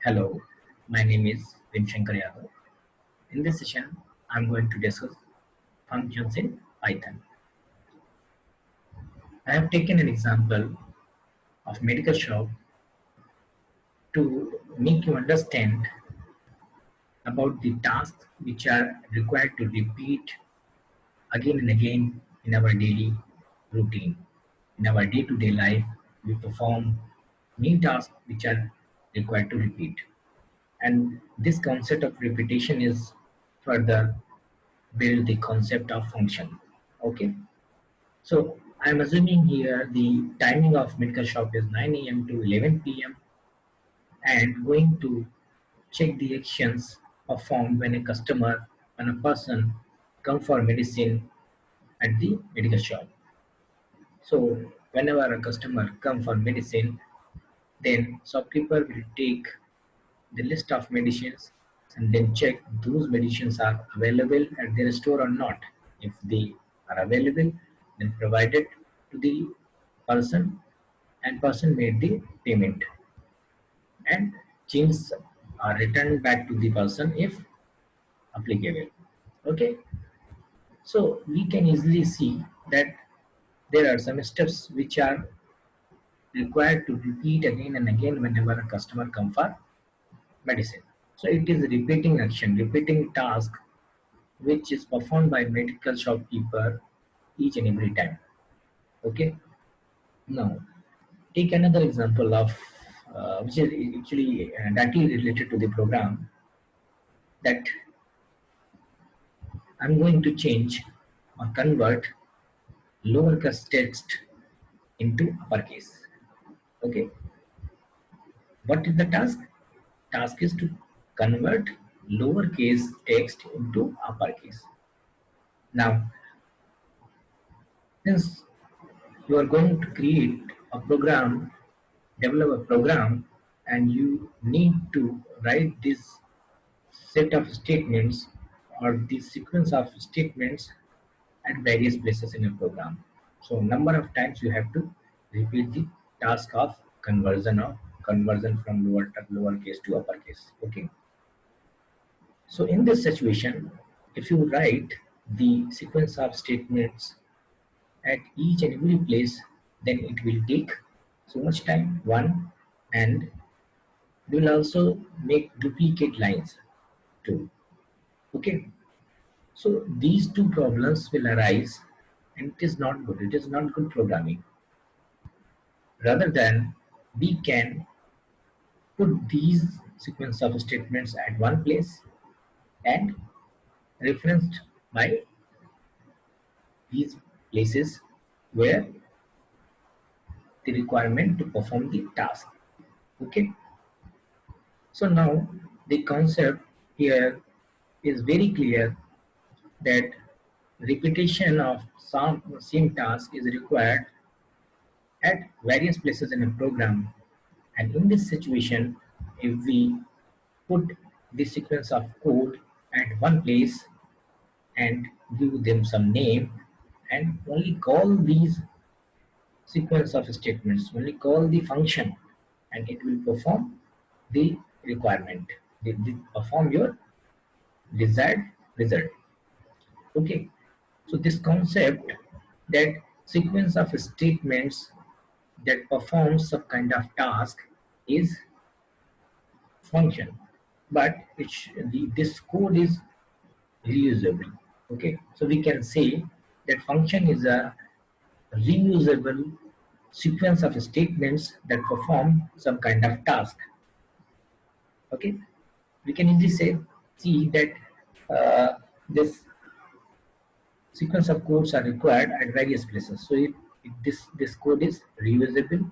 Hello, my name is Vin Shankar Yadav. In this session, I'm going to discuss functions in Python. I have taken an example of medical shop to make you understand about the tasks which are required to repeat again and again in our daily routine. In our day-to-day life, we perform many tasks which are required to repeat. And this concept of repetition is further build the concept of function. Okay, so I'm assuming here the timing of medical shop is 9 a.m. to 11 p.m. and going to check the actions performed when a customer, when a person come for medicine at the medical shop. So whenever a customer come for medicine, then shopkeeper will take the list of medicines and then check those medicines are available at their store or not. If they are available, then provide it to the person and person made the payment and change are returned back to the person if applicable. Okay, so we can easily see that there are some steps which are required to repeat again and again whenever a customer comes for medicine. So it is repeating action, repeating task which is performed by medical shopkeeper each and every time. Okay. Now take another example of which is actually directly related to the program that I'm going to change or convert lowercase text into uppercase. Okay. What is the task? Task is to convert lowercase text into uppercase. Now, since you are going to create a program, develop a program, and you need to write this set of statements or this sequence of statements at various places in a program. So number of times you have to repeat the task of conversion from lowercase to uppercase. Okay. So in this situation, if you write the sequence of statements at each and every place, then it will take so much time, one, and we will also make duplicate lines too. Okay, so these two problems will arise and it is not good. It is not good programming. Rather than we can put these sequence of statements at one place and referenced by these places where the requirement to perform the task. Okay, so now the concept here is very clear that repetition of some same task is required at various places in a program, and in this situation if we put the sequence of code at one place and give them some name and only call these sequence of statements, only call the function, and it will perform the requirement, they perform your desired result. Okay, so this concept that sequence of statements that performs some kind of task is function, but this code is reusable. Okay, so we can say that function is a reusable sequence of statements that perform some kind of task. Okay, we can easily see that this sequence of codes are required at various places. So this code is reusable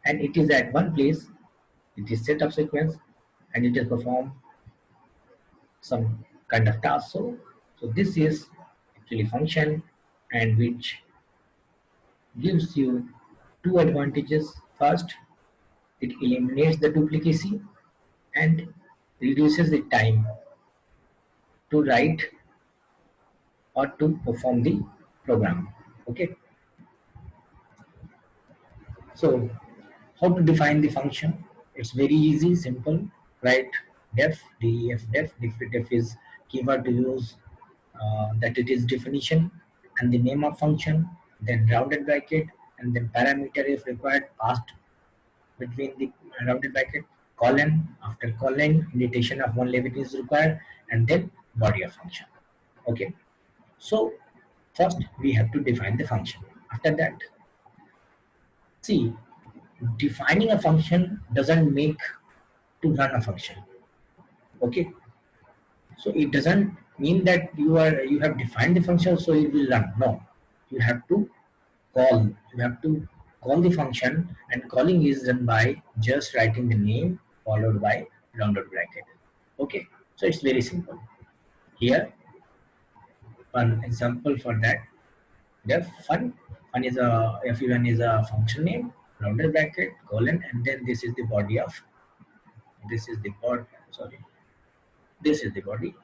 and it is at one place, it is set of sequence and it is perform some kind of task. So this is actually function, and which gives you two advantages. First, it eliminates the duplicacy and reduces the time to write or to perform the program. Okay, so how to define the function? It's very easy, simple. Write def, def is keyword to use, that it is definition and the name of function, then rounded bracket, and then parameter if required passed between the rounded bracket, colon, after colon indentation of one level is required, and then body of function. Okay, so first we have to define the function. After that, see, defining a function doesn't make to run a function. Okay, so it doesn't mean that you have defined the function so it will run. No, you have to call. You have to call the function, and calling is done by just writing the name followed by rounded bracket. Okay, so it's very simple. Here, one example for that. Def fun is a fun is a function name, rounded bracket, colon, and then this is the body of this is the body. Sorry, this is the body.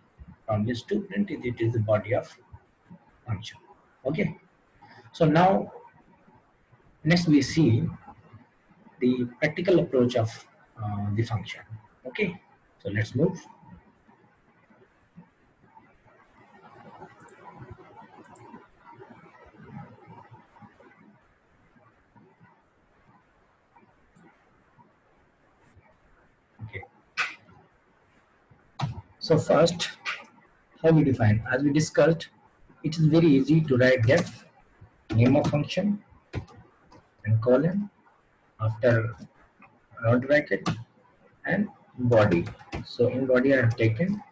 From this to print it is the body of function. Okay, so now next we see the practical approach of the function. Okay, so let's move. Okay, so first, how we define? As we discussed, it is very easy to write def name of function and colon after round bracket and body. So in body I have taken,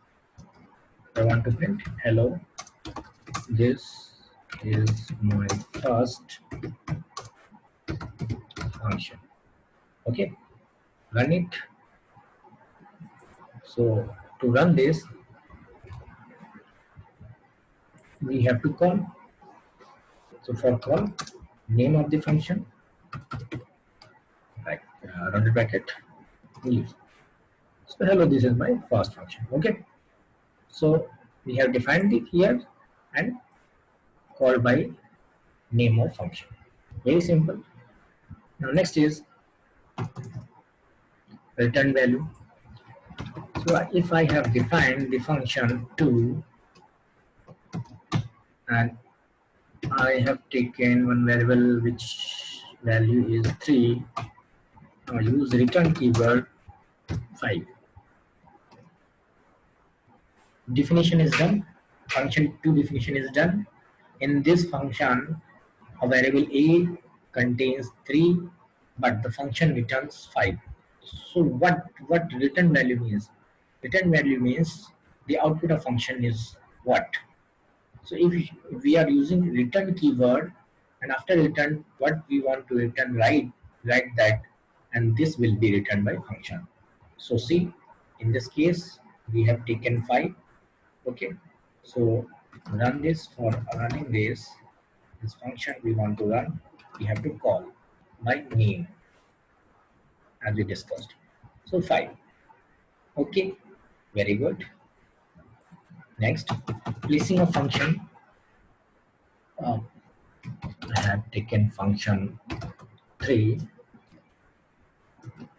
I want to print hello, this is my first function. Okay, run it. So to run this, we have to call. So for call, name of the function, like rounded bracket, leave. So hello, this is my first function. Okay, so we have defined it here and called by name of function. Very simple. Now next is return value. So if I have defined the function 2 and I have taken one variable which value is 3, now use return keyword 5. Definition is done, function 2 definition is done. In this function, a variable a contains 3, but the function returns 5. So what return value means? Return value means the output of function is what? So if we are using return keyword, and after return what we want to return, write that, and this will be returned by function. So see, in this case we have taken 5. Okay, so run this. For running this function we want to run, we have to call by name as we discussed. So 5. Okay, very good. Next, placing a function. I have taken function 3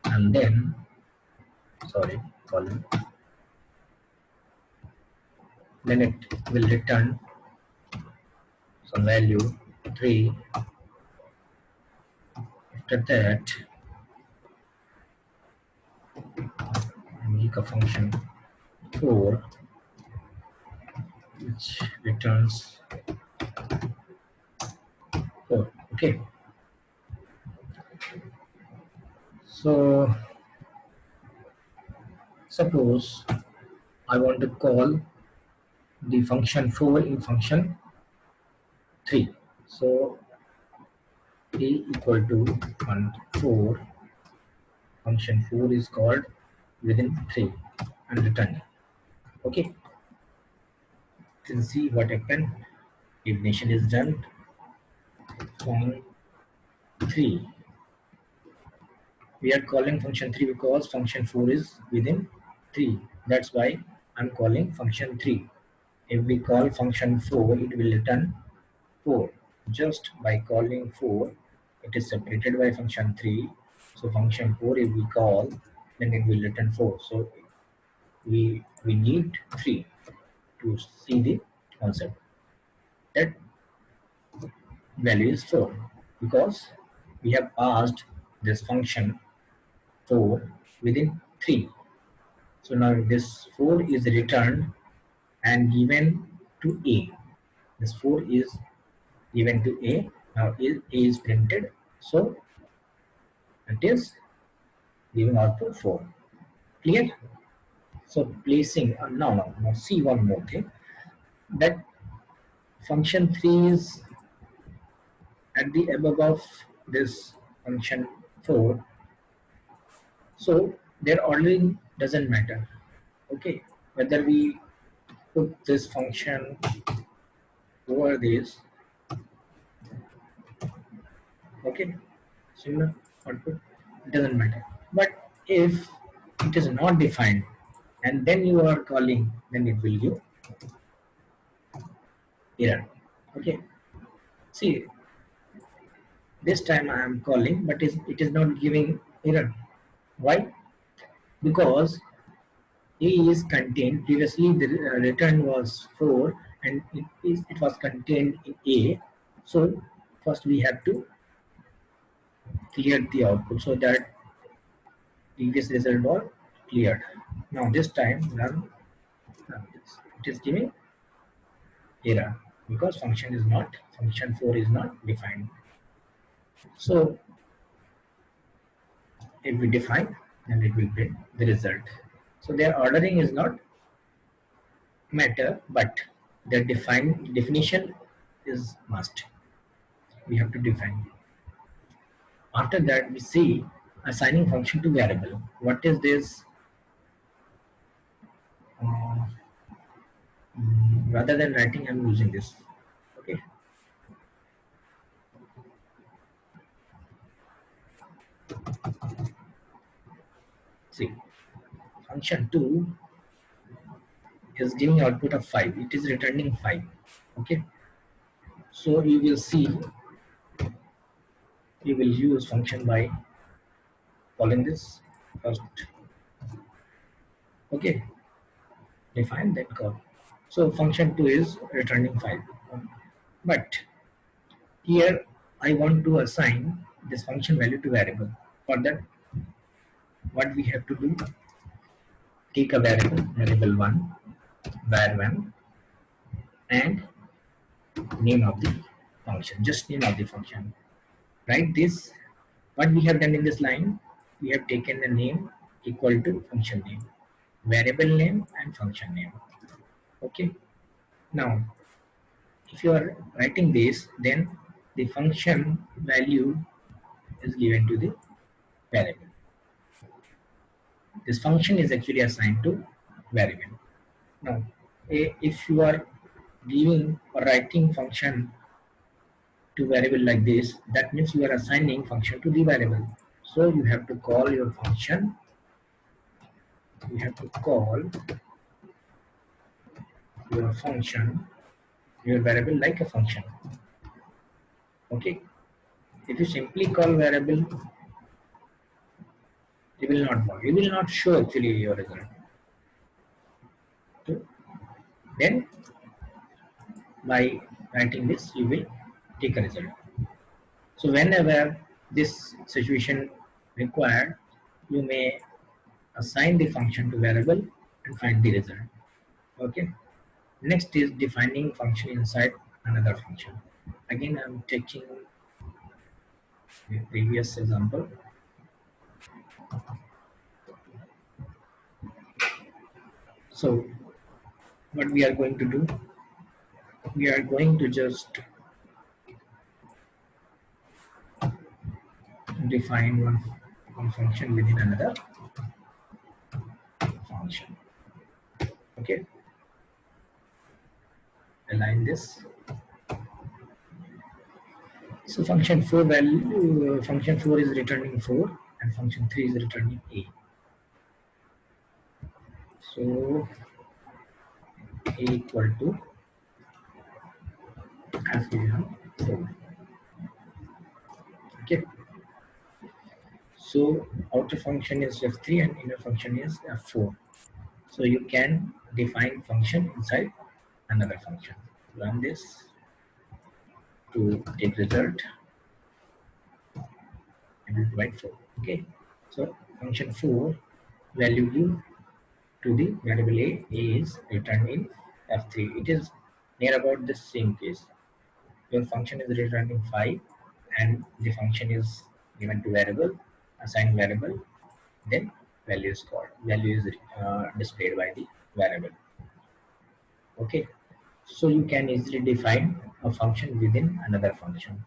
and then colon, then it will return some value 3. After that, make a function 4 which returns 4. Okay, so suppose I want to call the function 4 in function 3. So a equal to 1 4, function 4 is called within 3 and return. Okay, you can see what happened. Definition is done. From 3, we are calling function 3 because function 4 is within 3. That's why I'm calling function 3. If we call function 4, it will return 4. Just by calling 4, it is separated by function 3. So function 4 if we call, then it will return 4. So we need 3 to see the concept. That value is 4 because we have passed this function 4 within 3. So now this 4 is returned and given to A. This 4 is given to A. Now A is printed, so it is giving output 4. Clear? So placing now see one more thing, that function 3 is at the above of this function 4, so their ordering doesn't matter. Okay, whether we put this function over this, okay, similar output, it doesn't matter. But if it is not defined and then you are calling, then it will give error. Okay, see, this time I am calling, but it is not giving error. Why? Because A is contained, previously the return was 4 and it was contained in A. So first we have to clear the output so that previous result was cleared. Now this time run this. It is giving error because function 4 is not defined. So if we define, then it will print the result. So their ordering is not matter, but the definition is must. We have to define. After that, we see assigning function to variable. What is this? Uh, Rather than writing, I'm using this. Okay. See, function 2 is giving output of 5. It is returning 5. Okay. So you will see, you will use function by calling this first. Okay. Define, then call. So function 2 is returning 5. But here I want to assign this function value to variable. For that, what we have to do, take a variable 1, var1, and name of the function, just name of the function. Write this, what we have done in this line, we have taken the name equal to function name, variable name and function name. Okay. Now, if you are writing this, then the function value is given to the variable. This function is actually assigned to variable. Now, if you are giving or writing function to variable like this, that means you are assigning function to the variable. So you have to call your function, you have to call your function, your variable like a function. Okay. If you simply call variable, it will not work. It will not show actually your result. So then by writing this, you will take a result. So whenever this situation required, you may assign the function to variable and find the result. Okay. Next is defining function inside another function. Again, I'm taking the previous example. So what we are going to do, we are going to just define one function within another function. Okay, align this. So function 4 value, function 4 is returning 4 and function 3 is returning A. So A equal to, as we have 4. Okay. So outer function is f3 and inner function is f4. So you can define function inside another function. Run this to take result and will provide 4. Okay. So function 4 value u to the variable a is returned in f3. It is near about the same case. Your function is returning 5 and the function is given to variable, assigned variable, then value is called. Value is displayed by the variable. Okay. So you can easily define a function within another function.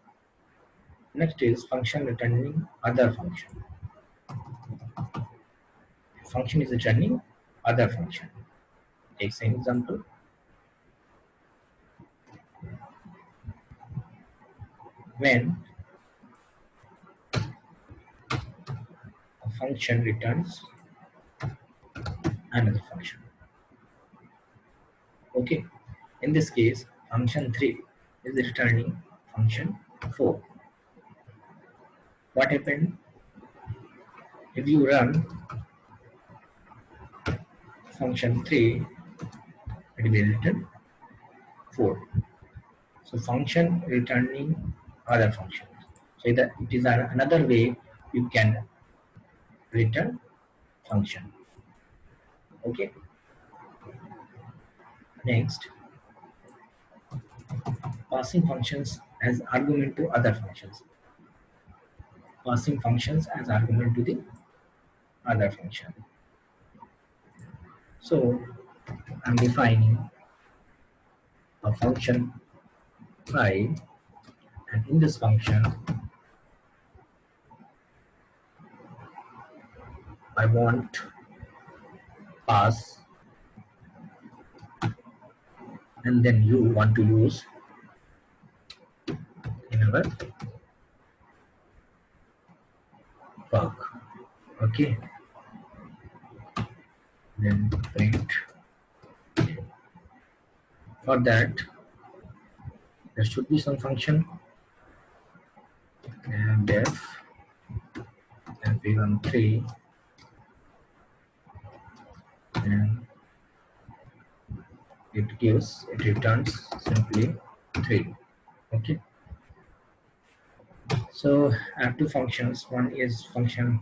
Next is function returning other function. Function is returning other function. Take same example. When a function returns another function. Okay. In this case, function 3 is returning function 4. What happened if you run function 3? It will return 4. So function returning other functions. So that it is another way you can return function. Okay. Next, passing functions as argument to other functions. Passing functions as argument to the other function. So I'm defining a function 5, and in this function I want pass, and then you want to use in our work. Okay, then print. For that there should be some function, and def fv13, and it returns simply 3. Okay. So I have two functions. One is function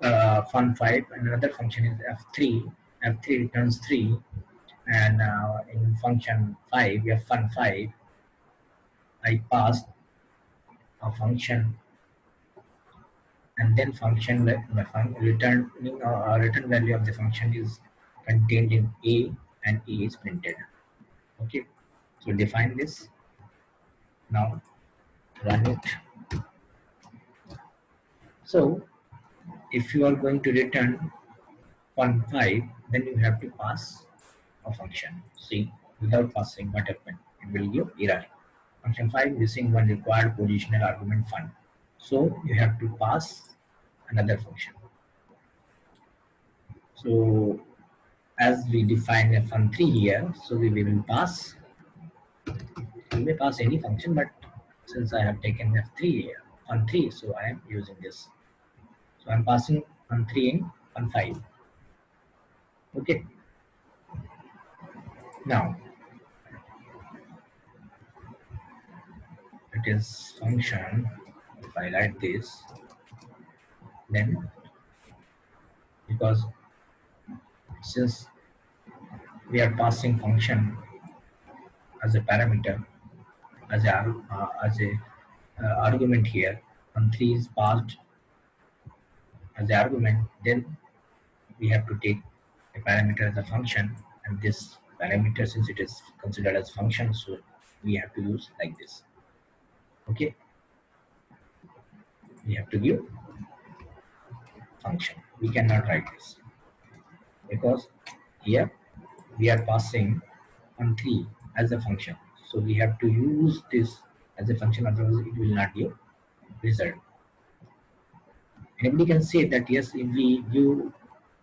fun5, and another function is f3. F3 returns 3, and in function 5, we have fun5. I passed a function, and then function returning return value of the function is contained in a, and a is printed. Okay. So define this. Now run it. So if you are going to return 5, then you have to pass a function. See, without passing, what happened? It will give error. Function 5 missing one required positional argument fun. So you have to pass another function. So as we define a fun3 here, so we will pass. We may pass any function, but since I have taken f3 here, fun3, so I am using this. So I'm passing fun3 in fun5. Okay. Now it is function. If I write this, then because since we are passing function as a parameter, as a argument here, and 3 is passed as the argument, then we have to take a parameter as a function, and this parameter, since it is considered as function, so we have to use like this. Okay, we have to give function. We cannot write this because here we are passing on 3 as a function, so we have to use this as a function, otherwise it will not give result. Anybody can say that yes, if we give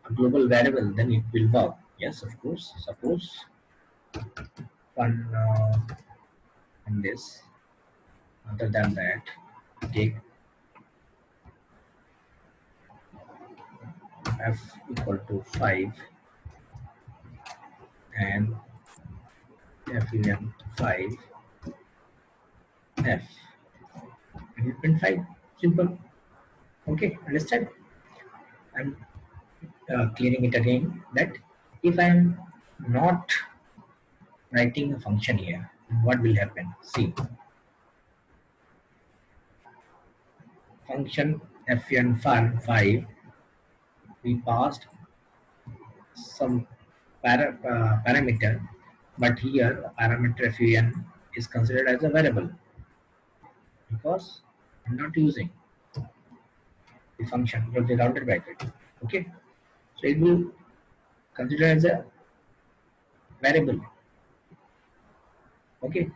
a global variable, then it will work. Yes, of course. Suppose on this, other than that, take f equal to 5 and f union 5 f and you print 5. Simple. Okay, understand? I'm clearing it again that if I am not writing a function here, what will happen? See, function fn fun 5, we passed some parameter, but here parameter fun is considered as a variable because I'm not using the function of the rounded bracket. Okay, so it will consider as a variable. Okay,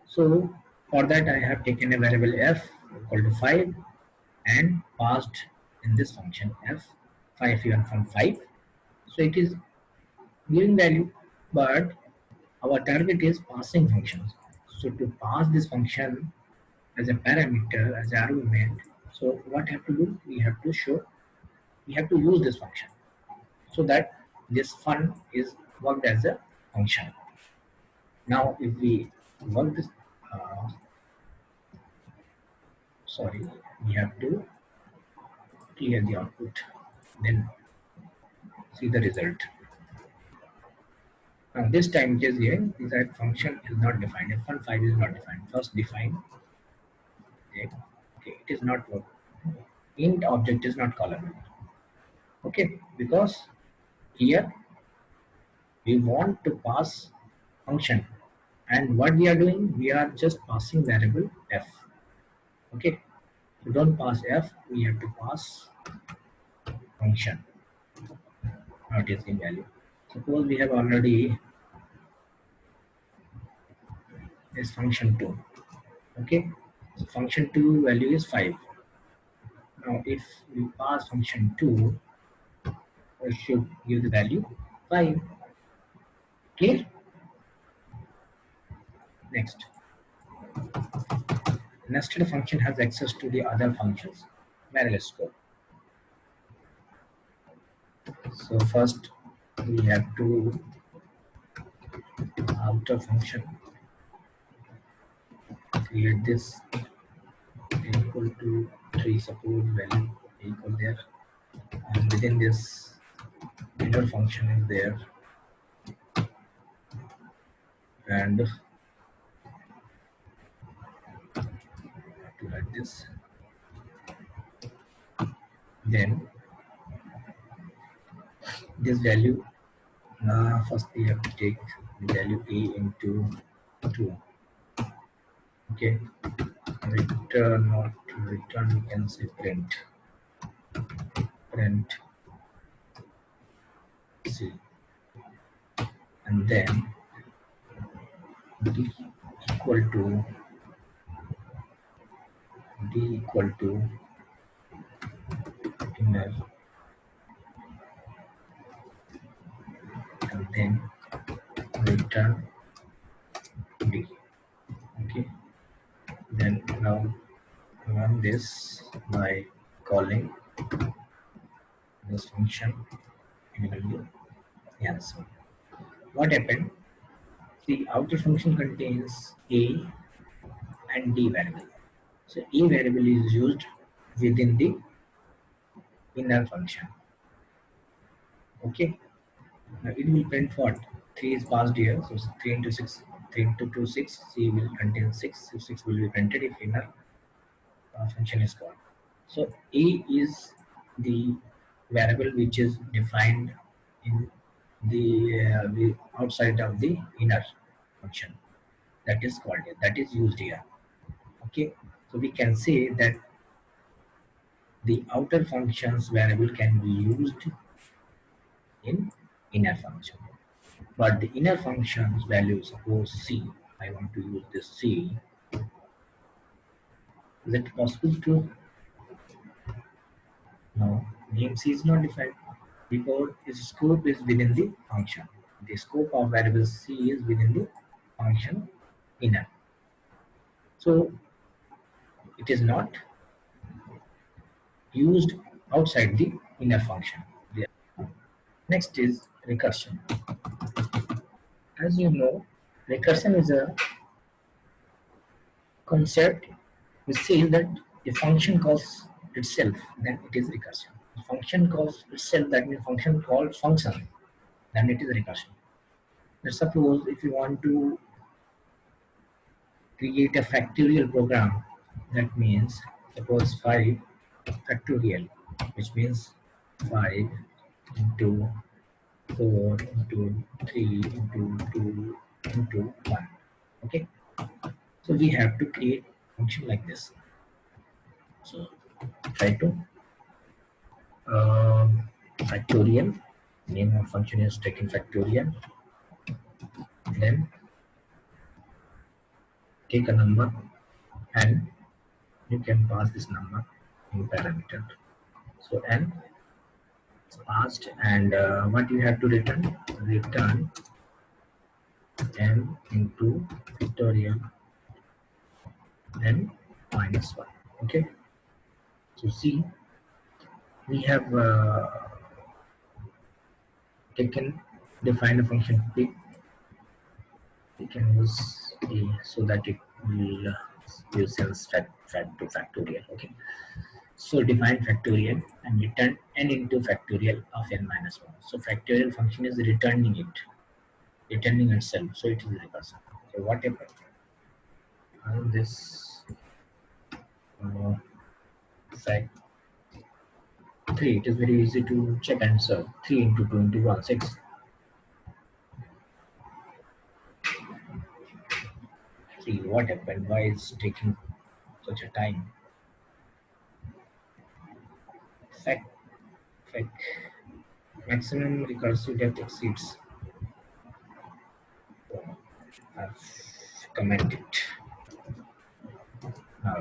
so for that I have taken a variable f equal to 5 and passed in this function f 5 even from 5. So it is giving value, but our target is passing functions. So to pass this function as a parameter, as an argument, so what have to do? We have to show, we have to use this function so that this fun is worked as a function. Now if we work this, sorry, we have to clear the output, then see the result. Now this time it is here is that function is not defined. F15 is not defined. First define. Okay, it is not work. Int object is not callable. Okay, because here we want to pass function, and what we are doing, we are just passing variable f. Okay, so don't pass f. We have to pass function, not using value. Suppose we have already this function 2. Okay, so function 2 value is 5. Now if we pass function 2, it should give the value 5. Clear? Next, nested function has access to the other functions. Where let's go. So first we have to outer function, create this equal to 3, suppose value equal there, and within this inner function is there, and to write this, then this value, first we have to take the value a into 2. Okay, return, not return, we can say print c, and then d equal to inner, and then return d. Okay, then now run this by calling this function immediately. Answer. What happened? The outer function contains a and d variable. So a variable is used within the inner function. Okay. Now it will print what? 3 is passed here, so 3 into 6, 3 into 2, 6. C will contain 6. So 6 will be printed if inner function is called. So a is the variable which is defined in the outside of the inner function. That is called here. That is used here. Okay. So we can say that the outer functions variable can be used in inner function, but the inner functions value, suppose c, I want to use this c. Is it possible to? No, name c is not defined because its scope is within the function. The scope of variable c is within the function inner, so it is not used outside the inner function. Yeah. Next is recursion. As you know, recursion is a concept which says that a function calls itself, then it is recursion. A function calls itself, that means function calls function, then it is recursion. Let's suppose if you want to create a factorial program, that means suppose 5 factorial, which means 5 into 4 into 3 into 2 into 1. Okay, so we have to create function like this. So try to factorial, name of function is taken factorial, then take a number and you can pass this number in parameter. So n is passed, and what you have to return n into factorial n minus 1. Okay, so see, we have defined a function p. We can use a so that it will use fact to factorial. Okay, so define factorial and return n into factorial of n minus 1. So factorial function is returning itself. So it is recursive. So whatever this uh, fact 3, it is very easy to check answer. 3 into 2 into 1, 6. See what happened, why it's taking such a time. Fact, maximum recursive depth exceeds. I've commented. Now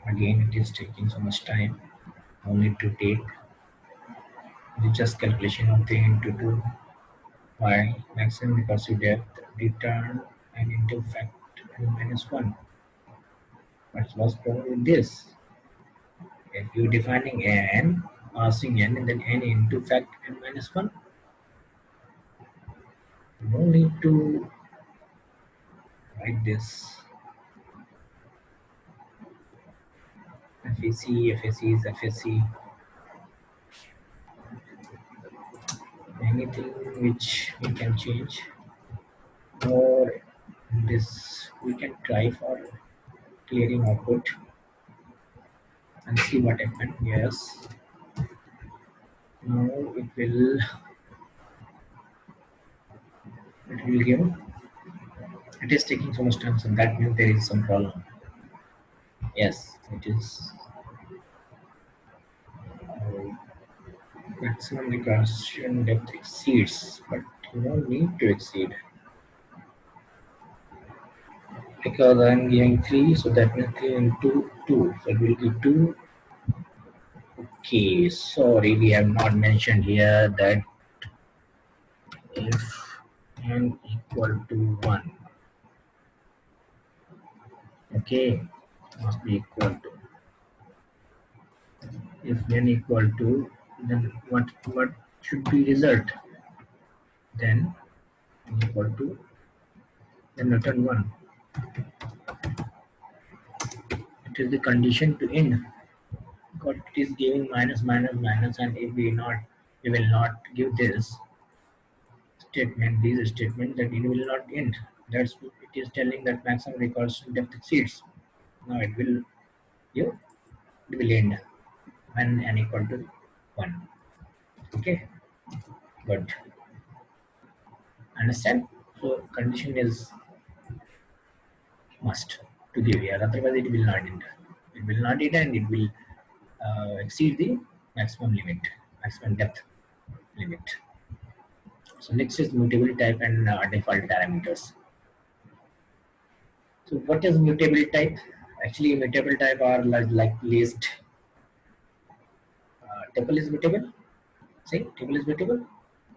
again, it is taking so much time. Only to take the just calculation of 3 into 2 by maximum recursive depth return and into fact n minus 1. What's wrong with this? If you're defining n, passing n, and then n into fact n minus 1, no need to write this. FAC is FAC. Anything which we can change, or this we can try for clearing output and see what happened. Yes, now it will give. It is taking so much time, so that means there is some problem. Yes, it is. Maximum recursion depth exceeds, but you don't need to exceed because I'm giving 3, so that means 3 into 2, so it will give 2. Okay, sorry, we have not mentioned here that if n equal to 1, okay, must be equal to. If n equal to, then what should be result? Then n equal to, then return 1. It is the condition to end. Because it is giving minus minus minus, and if we will not give this statement, these statement, that it will not end. That's it is telling that maximum recursion depth exceeds. Now it will give, it will end when n equal to 1. Okay, good. Understand? So condition is must to give here, otherwise it will not end. It will not end, and it will exceed the maximum limit, maximum depth limit. So next is mutable type and default parameters. So what is mutable type? Actually, mutable type are like list. Tuple is mutable. See, tuple is mutable.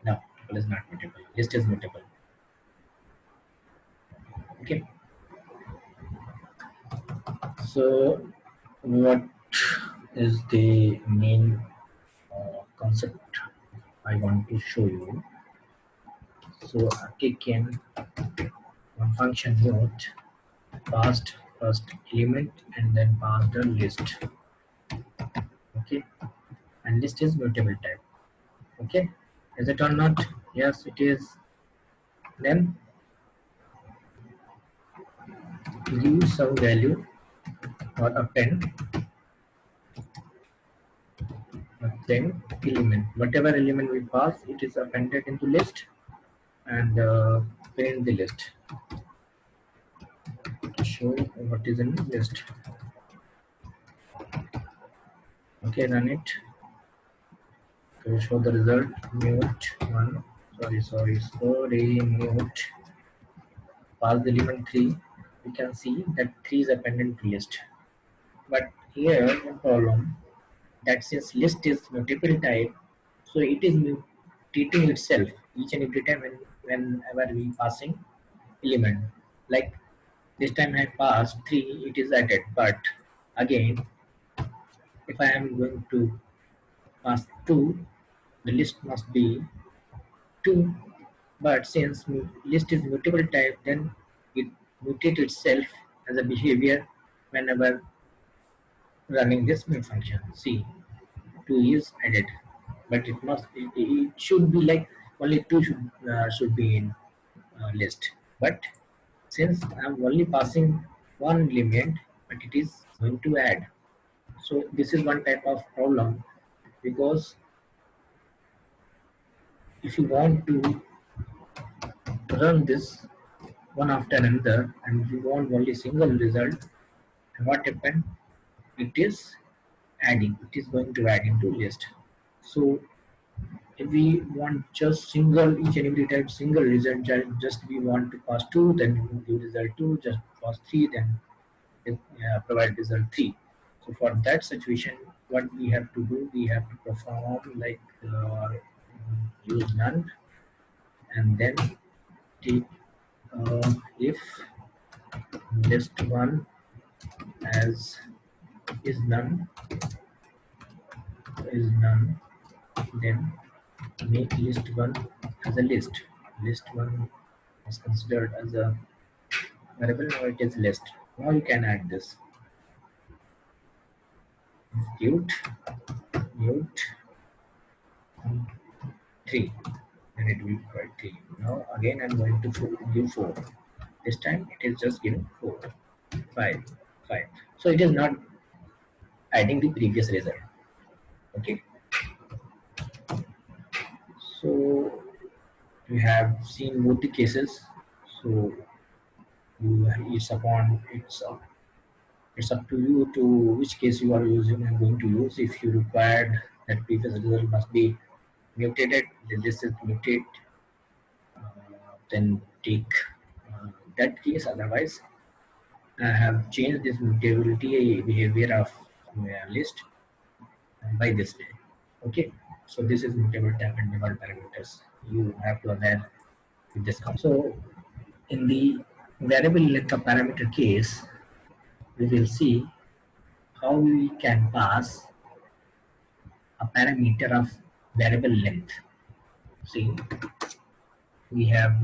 No, tuple is not mutable. List is mutable. Okay. So what is the main concept I want to show you. So I take in one function note, passed first element and then passed a list. Okay, and list is mutable type. Okay, is it or not? Yes, it is. Then give some value or append element. Whatever element we pass, it is appended into list and print the list to show what is in the list. Okay, run it to show the result. Mute one. Sorry. Mute. Pass the element 3. We can see that 3 is appended to list. But here the problem that since list is multiple type, so it is mutating itself each and every time whenever we passing element. Like this time I passed 3, it is added, but again if I am going to pass 2, the list must be 2, but since list is mutable type, then it mutates itself as a behavior whenever running this main function. See, 2 is added, but it should be like only 2 should be in list, but since I'm only passing one element, but it is going to add. So this is one type of problem, because if you want to run this one after another and you want only single result, and what happened? It is adding. It is going to add into list. So if we want just single each and every type single result, just we want to pass 2, then we give result 2, just pass 3, then provide result 3. So for that situation, what we have to do, we have to perform like use none, and then take if list 1 as is none, then make list 1 as a list. List 1 is considered as a variable, now it is list. Now you can add this mute 3, and it will provide 3. Now again I'm going to give 4. This time it is just giving 4, 5, 5. So it is not adding the previous result. Okay. So we have seen both the cases. So it's up to you to which case you are using and going to use. If you required that previous result must be mutated, then this is mutate, then take that case. Otherwise, I have changed this mutability behavior of list by this way. Okay, so this is mutable type and default parameters. You have to aware with this concept. So in the variable length of parameter case, we will see how we can pass a parameter of variable length. See, we have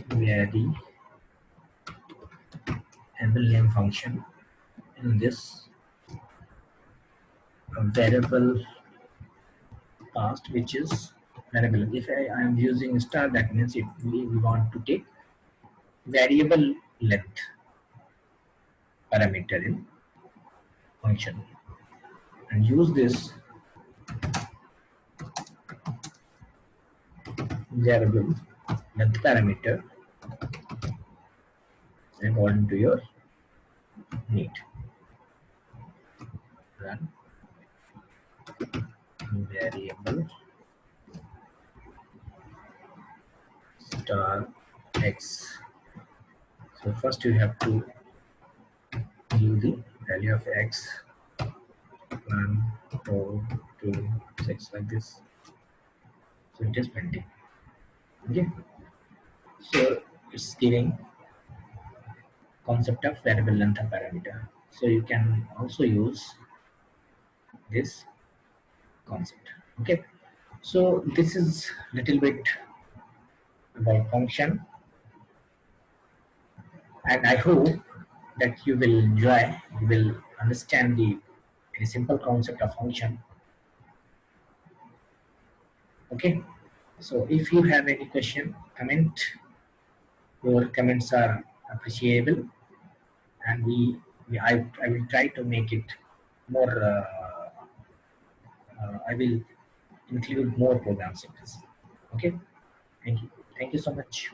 variable name function in this variable past, which is variable. If I am using star, that means we want to take variable length parameter in function and use this variable length parameter according to your need. Run variable star x. So first you have to give the value of x, 1, 4, 2, 6, like this. So it is 20. Okay. So it's giving concept of variable length parameter. So you can also use this concept. Okay, so this is little bit about function, and I hope that you will enjoy, you will understand the very simple concept of function. Okay, so if you have any question, comment, your comments are appreciable, and I will try to make it more. I will include more programs in this. Okay, thank you so much.